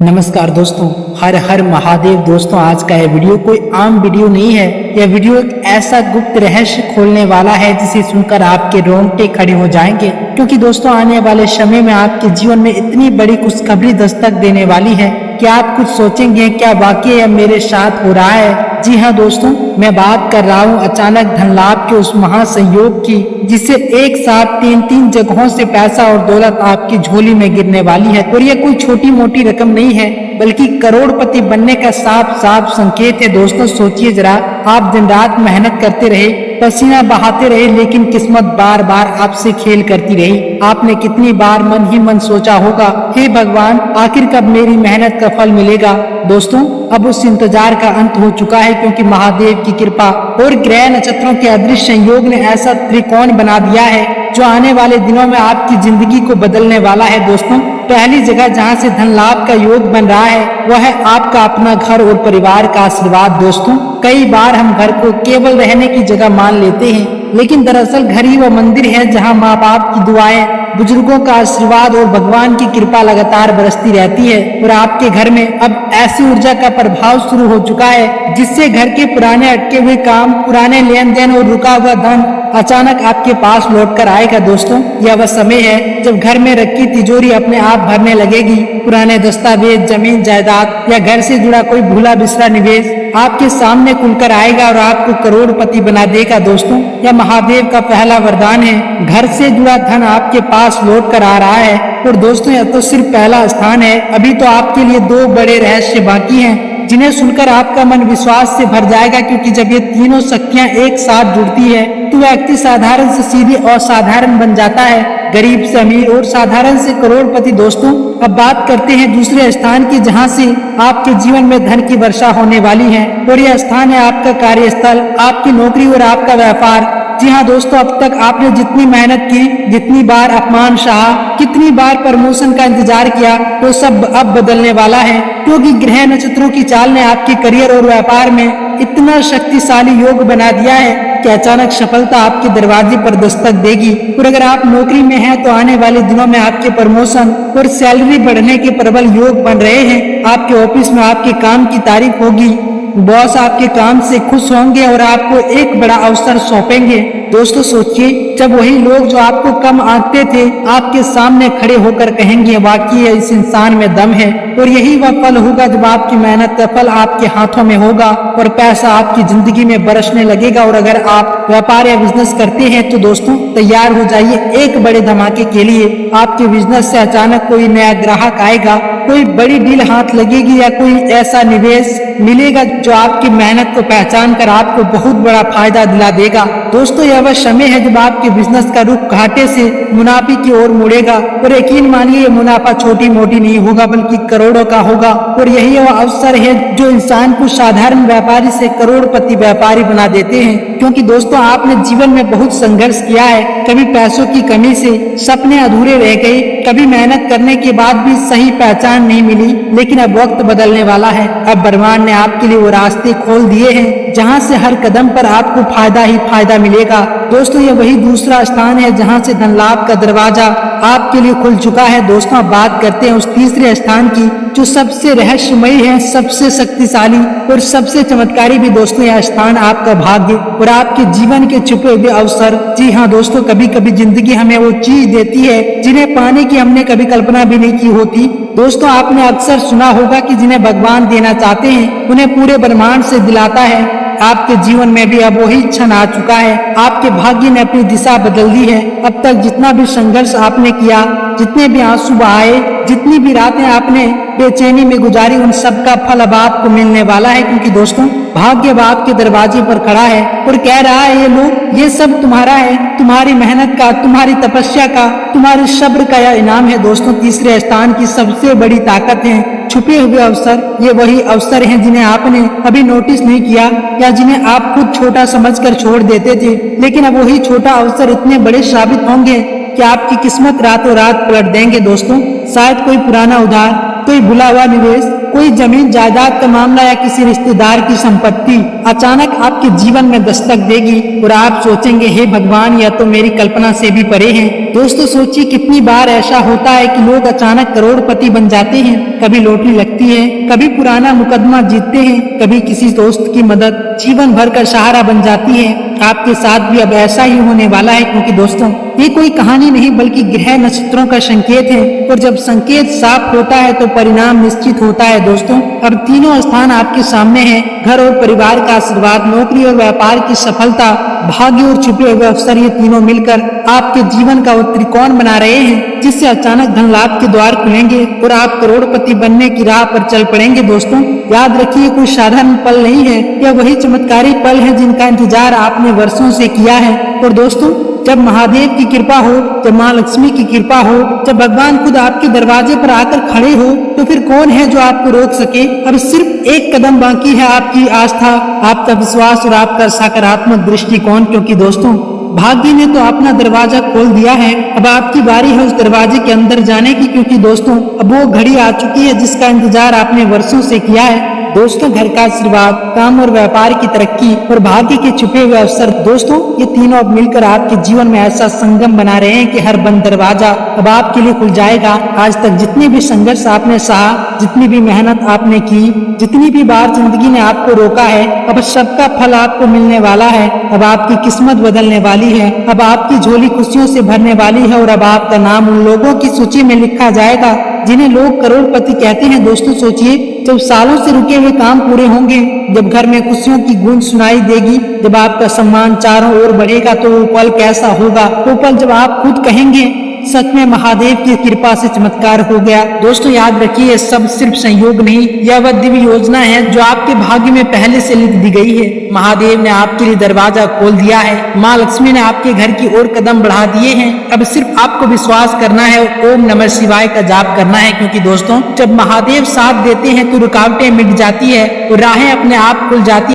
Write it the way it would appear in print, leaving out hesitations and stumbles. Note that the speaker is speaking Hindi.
नमस्कार दोस्तों, हर हर महादेव। दोस्तों, आज का यह वीडियो कोई आम वीडियो नहीं है। यह वीडियो एक ऐसा गुप्त रहस्य खोलने वाला है जिसे सुनकर आपके रोंगटे खड़े हो जाएंगे। क्योंकि दोस्तों, आने वाले समय में आपके जीवन में इतनी बड़ी खुशखबरी दस्तक देने वाली है कि आप कुछ सोचेंगे, क्या वाकई यह मेरे साथ हो रहा है। जी हाँ दोस्तों, मैं बात कर रहा हूँ अचानक धन लाभ के उस महासंयोग की, जिससे एक साथ तीन जगहों से पैसा और दौलत आपकी झोली में गिरने वाली है। और ये कोई छोटी मोटी रकम नहीं है, बल्कि करोड़पति बनने का साफ साफ संकेत है। दोस्तों, सोचिए जरा, आप दिन रात मेहनत करते रहे, पसीना बहाते रहे, लेकिन किस्मत बार बार आपसे खेल करती रही। आपने कितनी बार मन ही मन सोचा होगा, हे भगवान, आखिर कब मेरी मेहनत का फल मिलेगा। दोस्तों, अब उस इंतजार का अंत हो चुका है, क्योंकि महादेव की कृपा और ग्रह नक्षत्रों के अदृश्य संयोग ने ऐसा त्रिकोण बना दिया है जो आने वाले दिनों में आपकी जिंदगी को बदलने वाला है। दोस्तों, पहली जगह जहां से धन लाभ का योग बन रहा है वह है आपका अपना घर और परिवार का आशीर्वाद। दोस्तों, कई बार हम घर को केवल रहने की जगह मान लेते हैं, लेकिन दरअसल घर ही वह मंदिर है जहां माँ बाप की दुआएं, बुजुर्गों का आशीर्वाद और भगवान की कृपा लगातार बरसती रहती है। और आपके घर में अब ऐसी ऊर्जा का प्रभाव शुरू हो चुका है जिससे घर के पुराने अटके हुए काम, पुराने लेन देन और रुका हुआ धन अचानक आपके पास लौट कर आएगा। दोस्तों, यह वह समय है जब घर में रखी तिजोरी अपने आप भरने लगेगी। पुराने दस्तावेज, जमीन जायदाद या घर से जुड़ा कोई भूला बिसरा निवेश आपके सामने खुलकर आएगा और आपको करोड़पति बना देगा। दोस्तों, यह महादेव का पहला वरदान है। घर से जुड़ा धन आपके पास लौट कर आ रहा है। और दोस्तों, यह तो सिर्फ पहला स्थान है, अभी तो आपके लिए दो बड़े रहस्य बाकी हैं जिन्हें सुनकर आपका मन विश्वास से भर जाएगा। क्योंकि जब ये तीनों शक्तियां एक साथ जुड़ती है तो व्यक्ति साधारण से सीधे असाधारण बन जाता है, गरीब से अमीर और साधारण से करोड़पति। दोस्तों, अब बात करते हैं दूसरे स्थान की, जहां से आपके जीवन में धन की वर्षा होने वाली है। और यह स्थान है आपका कार्यस्थल, आपकी नौकरी और आपका व्यापार। जी हाँ दोस्तों, अब तक आपने जितनी मेहनत की, जितनी बार अपमान सहा, कितनी बार प्रमोशन का इंतजार किया, वो सब अब बदलने वाला है। क्योंकि ग्रह नक्षत्रों की चाल ने आपके करियर और व्यापार में इतना शक्तिशाली योग बना दिया है कि अचानक सफलता आपके दरवाजे पर दस्तक देगी। और अगर आप नौकरी में हैं तो आने वाले दिनों में आपके प्रमोशन और सैलरी बढ़ने के प्रबल योग बन रहे हैं। आपके ऑफिस में आपके काम की तारीफ होगी, बॉस आपके काम से खुश होंगे और आपको एक बड़ा अवसर सौंपेंगे। दोस्तों, सोचिए, जब वही लोग जो आपको कम आंकते थे आपके सामने खड़े होकर कहेंगे, वाकई इस इंसान में दम है। और यही वह पल होगा जब आपकी मेहनत का फल आपके हाथों में होगा और पैसा आपकी जिंदगी में बरसने लगेगा। और अगर आप व्यापार या बिजनेस करते हैं तो दोस्तों, तैयार हो जाइए एक बड़े धमाके के लिए। आपके बिजनेस से अचानक कोई नया ग्राहक आएगा, कोई बड़ी डील हाथ लगेगी या कोई ऐसा निवेश मिलेगा जो आपकी मेहनत को पहचान कर आपको बहुत बड़ा फायदा दिला देगा। दोस्तों, यह वह समय है जब आपके बिजनेस का रुख घाटे से मुनाफे की ओर मुड़ेगा। और यकीन मानिए, ये मुनाफा छोटी मोटी नहीं होगा, बल्कि करोड़ों का होगा। और यही वह अवसर है जो इंसान को साधारण व्यापारी से करोड़पति व्यापारी बना देते हैं। क्योंकि दोस्तों, आपने जीवन में बहुत संघर्ष किया है। कभी पैसों की कमी से सपने अधूरे रह गए, कभी मेहनत करने के बाद भी सही पहचान नहीं मिली। लेकिन अब वक्त बदलने वाला है। अब भगवान ने आपके लिए वो रास्ते खोल दिए हैं जहां से हर कदम पर आपको फायदा ही फायदा मिलेगा। दोस्तों, ये वही दूसरा स्थान है जहां से धन लाभ का दरवाजा आपके लिए खुल चुका है। दोस्तों, अब बात करते हैं उस तीसरे स्थान की, जो सबसे रहस्यमयी है, सबसे शक्तिशाली और सबसे चमत्कारी भी। दोस्तों, यह स्थान आपका भाग्य और आपके जीवन के छुपे हुए अवसर। जी हाँ दोस्तों, कभी कभी जिंदगी हमें वो चीज देती है जिन्हें पाने की हमने कभी कल्पना भी नहीं की होती। दोस्तों, आपने अक्सर सुना होगा कि जिन्हें भगवान देना चाहते हैं उन्हें पूरे ब्रह्मांड से दिलाता है। आपके जीवन में भी अब वही क्षण आ चुका है। आपके भाग्य ने अपनी दिशा बदल दी है। अब तक जितना भी संघर्ष आपने किया, जितने भी आंसू बहाए, जितनी भी रातें आपने बेचैनी में गुजारी, उन सब का फल अब आपको मिलने वाला है। क्योंकि दोस्तों, भाग्य अब आपके दरवाजे पर खड़ा है और कह रहा है, ये लो, ये सब तुम्हारा है, तुम्हारी मेहनत का, तुम्हारी तपस्या का, तुम्हारे सब्र का यह इनाम है। दोस्तों, तीसरे स्थान की सबसे बड़ी ताकत है छुपे हुए अवसर। ये वही अवसर हैं जिन्हें आपने अभी नोटिस नहीं किया या जिन्हें आप खुद छोटा समझकर छोड़ देते थे। लेकिन अब वही छोटा अवसर इतने बड़े साबित होंगे कि आपकी किस्मत रातों रात पलट देंगे। दोस्तों, शायद कोई पुराना उधार, कोई भुला हुआ निवेश, कोई जमीन जायदाद का मामला या किसी रिश्तेदार की संपत्ति अचानक आपके जीवन में दस्तक देगी और आप सोचेंगे हे भगवान, यह तो मेरी कल्पना से भी परे है। दोस्तों सोचिए कितनी बार ऐसा होता है कि लोग अचानक करोड़पति बन जाते हैं। कभी लॉटरी लगती है, कभी पुराना मुकदमा जीतते हैं, कभी किसी दोस्त की मदद जीवन भर का सहारा बन जाती है। आपके साथ भी अब ऐसा ही होने वाला है, क्योंकि दोस्तों ये कोई कहानी नहीं बल्कि ग्रह नक्षत्रों का संकेत है, और जब संकेत साफ होता है तो परिणाम निश्चित होता है। दोस्तों अब तीनों स्थान आपके सामने हैं, घर और परिवार का आशीर्वाद, नौकरी और व्यापार की सफलता, भाग्य और छुपे हुए अवसर, ये तीनों मिलकर आपके जीवन का वो त्रिकोण बना रहे हैं, जिससे अचानक धन लाभ के द्वार खुलेंगे और आप करोड़पति बनने की राह पर चल पड़ेंगे। दोस्तों याद रखिए कोई साधारण पल नहीं है, यह वही चमत्कारी पल है जिनका इंतजार आपने वर्षों से किया है। और दोस्तों जब महादेव की कृपा हो, जब माँ लक्ष्मी की कृपा हो, जब भगवान खुद आपके दरवाजे पर आकर खड़े हो, तो फिर कौन है जो आपको रोक सके। अब सिर्फ एक कदम बाकी है, आपकी आस्था, आपका विश्वास और आपका सकारात्मक दृष्टिकोण, क्योंकि दोस्तों भाग्य ने तो अपना दरवाजा खोल दिया है। अब आपकी बारी है उस दरवाजे के अंदर जाने की, क्योंकि दोस्तों अब वो घड़ी आ चुकी है जिसका इंतजार आपने वर्षों से किया है। दोस्तों घर का आशीर्वाद, काम और व्यापार की तरक्की और भाग्य के छुपे हुए अवसर, दोस्तों ये तीनों अब मिलकर आपके जीवन में ऐसा संगम बना रहे हैं कि हर बंद दरवाजा अब आपके लिए खुल जाएगा। आज तक जितने भी संघर्ष आपने सहा, जितनी भी मेहनत आपने की, जितनी भी बार जिंदगी ने आपको रोका है, अब सबका फल आपको मिलने वाला है। अब आपकी किस्मत बदलने वाली है, अब आपकी झोली खुशियों से भरने वाली है, और अब आपका नाम उन लोगों की सूची में लिखा जाएगा जिन्हें लोग करोड़पति कहते हैं। दोस्तों सोचिए जब सालों से रुके हुए काम पूरे होंगे, जब घर में खुशियों की गूंज सुनाई देगी, जब आपका सम्मान चारों ओर बढ़ेगा, तो वो पल कैसा होगा। वो पल जब आप खुद कहेंगे सच में महादेव की कृपा से चमत्कार हो गया। दोस्तों याद रखिए सब सिर्फ संयोग नहीं, यह वह दिव्य योजना है जो आपके भाग्य में पहले से लिख दी गई है। महादेव ने आपके लिए दरवाजा खोल दिया है, माँ लक्ष्मी ने आपके घर की ओर कदम बढ़ा दिए हैं। अब सिर्फ आपको विश्वास करना है, ओम नमः शिवाय का जाप करना है, क्योंकि दोस्तों जब महादेव साथ देते हैं तो रुकावटें मिट जाती है और राहें अपने आप खुल जाती है।